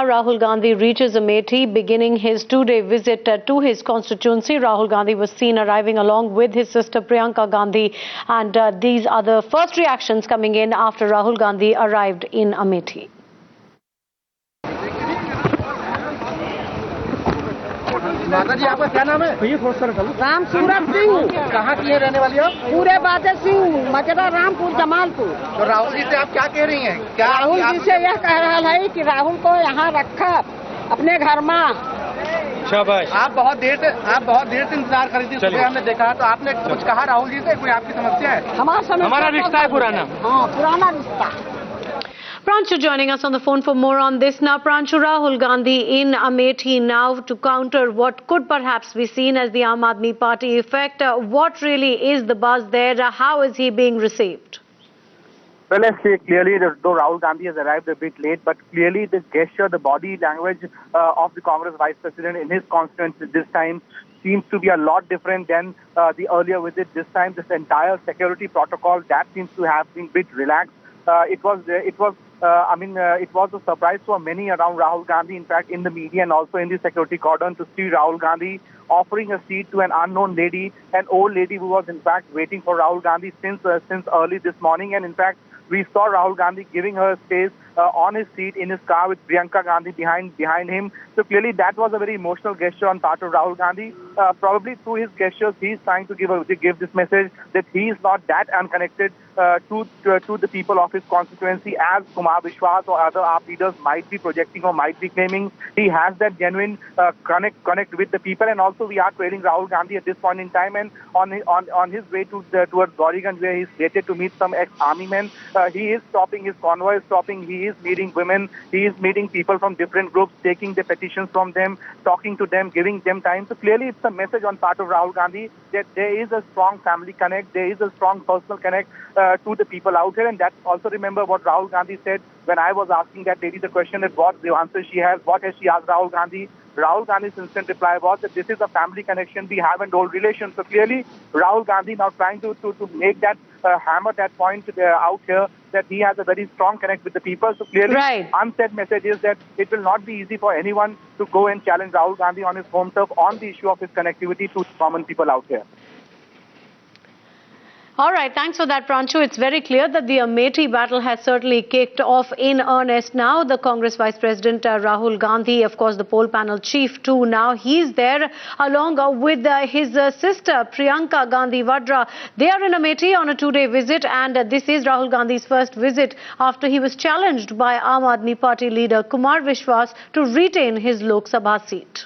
Rahul Gandhi reaches Amethi, beginning his two-day visit to his constituency. Rahul Gandhi was seen arriving along with his sister Priyanka Gandhi, and these are the first reactions coming in after Rahul Gandhi arrived in Amethi. माता जी, आपका क्या नाम है? राम सूरत सिंह। कहाँ की है रहने वाली आप? पूरे बादे सिंह, मजरा, रामपुर, जमालपुर। तो राहुल जी से आप क्या कह रही हैं? क्या राहुल जी से यह कह रहा है कि राहुल को यहाँ रखा अपने घर में। शाबाश। आप बहुत देर से इंतजार कर रही थी। सुबह हमने देखा तो आपने कुछ कहा राहुल जी से? कोई आपकी समस्या है? हमारा रिश्ता है पुराना। हाँ, पुराना रिश्ता। Pranshu joining us on the phone for more on this. Now, Pranshu, Rahul Gandhi in Amethi now to counter what could perhaps be seen as the Aam Aadmi Party effect. What really is the buzz there? How is he being received? Well, let's say clearly, though Rahul Gandhi has arrived a bit late, but clearly the gesture, the body language of the Congress Vice President in his constituency this time seems to be a lot different than the earlier visit. This time, this entire security protocol, that seems to have been a bit relaxed. It was a surprise for many around Rahul Gandhi, in fact, in the media and also in the security cordon, to see Rahul Gandhi offering a seat to an unknown lady, an old lady who was in fact waiting for Rahul Gandhi since early this morning. And in fact, we saw Rahul Gandhi giving her space on his seat in his car with Priyanka Gandhi behind him. So clearly that was a very emotional gesture on part of Rahul Gandhi. Probably through his gestures, he is trying to give this message that he is not that unconnected to the people of his constituency as Kumar Vishwas or other AAP leaders might be projecting or might be claiming. He has that genuine connect with the people, and also we are trailing Rahul Gandhi at this point in time, and on his way towards Gauriganj, where he is slated to meet some ex-army men. He is stopping, his convoy is stopping, he is meeting women, he is meeting people from different groups, taking their petitions from them, talking to them, giving them time. So clearly it's a message on part of Rahul Gandhi that there is a strong family connect, there is a strong personal connect to the people out here. And that's also, remember what Rahul Gandhi said when I was asking that lady the question that what the answer she has, what has she asked Rahul Gandhi? Rahul Gandhi's instant reply was that this is a family connection, we have an old relation. So clearly Rahul Gandhi now trying to make that hammer that point out here that he has a very strong connect with the people. So clearly unsaid message is that it will not be easy for anyone to go and challenge Rahul Gandhi on his home turf on the issue of his connectivity to common people out here. All right, thanks for that, Pranshu. It's very clear that the Amethi battle has certainly kicked off in earnest now. The Congress Vice President Rahul Gandhi, of course, the poll panel chief too now, he's there along with his sister Priyanka Gandhi Vadra. They are in Amethi on a two-day visit, and this is Rahul Gandhi's first visit after he was challenged by Aam Aadmi Party leader Kumar Vishwas to retain his Lok Sabha seat.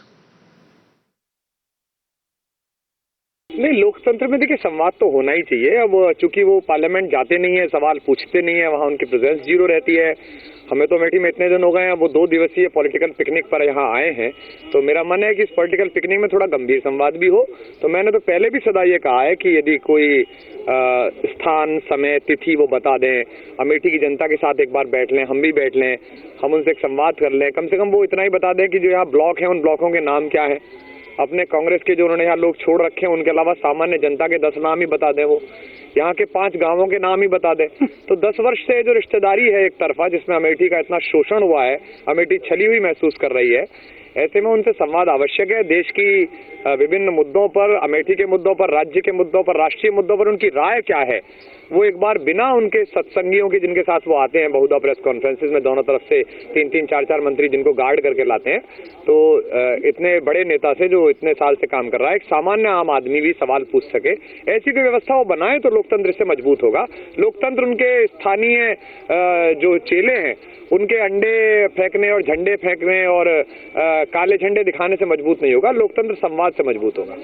नहीं, लोकतंत्र में देखिए संवाद तो होना ही चाहिए। अब चूंकि वो पार्लियामेंट जाते नहीं है, सवाल पूछते नहीं है, वहाँ उनकी प्रेजेंस जीरो रहती है। हमें तो अमेठी में इतने दिन हो गए हैं, वो 2 दिवसीय पॉलिटिकल पिकनिक पर यहाँ आए हैं, तो मेरा मन है कि इस पॉलिटिकल पिकनिक में थोड़ा गंभीर संवाद भी हो। तो मैंने तो पहले भी सदा ये कहा है कि यदि कोई स्थान, समय, तिथि वो बता दें, अमेठी की जनता के साथ एक बार बैठ लें, हम भी बैठ लें, हम उनसे एक संवाद कर लें, कम से कम वो इतना ही बता दें कि जो यहाँ ब्लॉक है उन ब्लॉकों के नाम क्या है, अपने कांग्रेस के जो उन्होंने यहाँ लोग छोड़ रखे हैं उनके अलावा सामान्य जनता के 10 नाम ही बता दें, वो यहाँ के 5 गांवों के नाम ही बता दें। तो 10 वर्ष से जो रिश्तेदारी है एक तरफा, जिसमें अमेठी का इतना शोषण हुआ है, अमेठी छली हुई महसूस कर रही है, ऐसे में उनसे संवाद आवश्यक है। देश की विभिन्न मुद्दों पर, अमेठी के मुद्दों पर, राज्य के मुद्दों पर, राष्ट्रीय मुद्दों पर उनकी राय क्या है, वो एक बार बिना उनके सत्संगियों के जिनके साथ वो आते हैं बहुधा प्रेस कॉन्फ्रेंसेस में, दोनों तरफ से 3-3, 4-4 मंत्री जिनको गार्ड करके लाते हैं, तो इतने बड़े नेता से जो इतने साल से काम कर रहा है, एक सामान्य आम आदमी भी सवाल पूछ सके, ऐसी कोई व्यवस्था वो बनाए तो लोकतंत्र से मजबूत होगा। लोकतंत्र उनके स्थानीय जो चेले हैं उनके अंडे फेंकने और झंडे फेंकने और काले झंडे दिखाने से मजबूत नहीं होगा। लोकतंत्र संवाद से मजबूत होगा।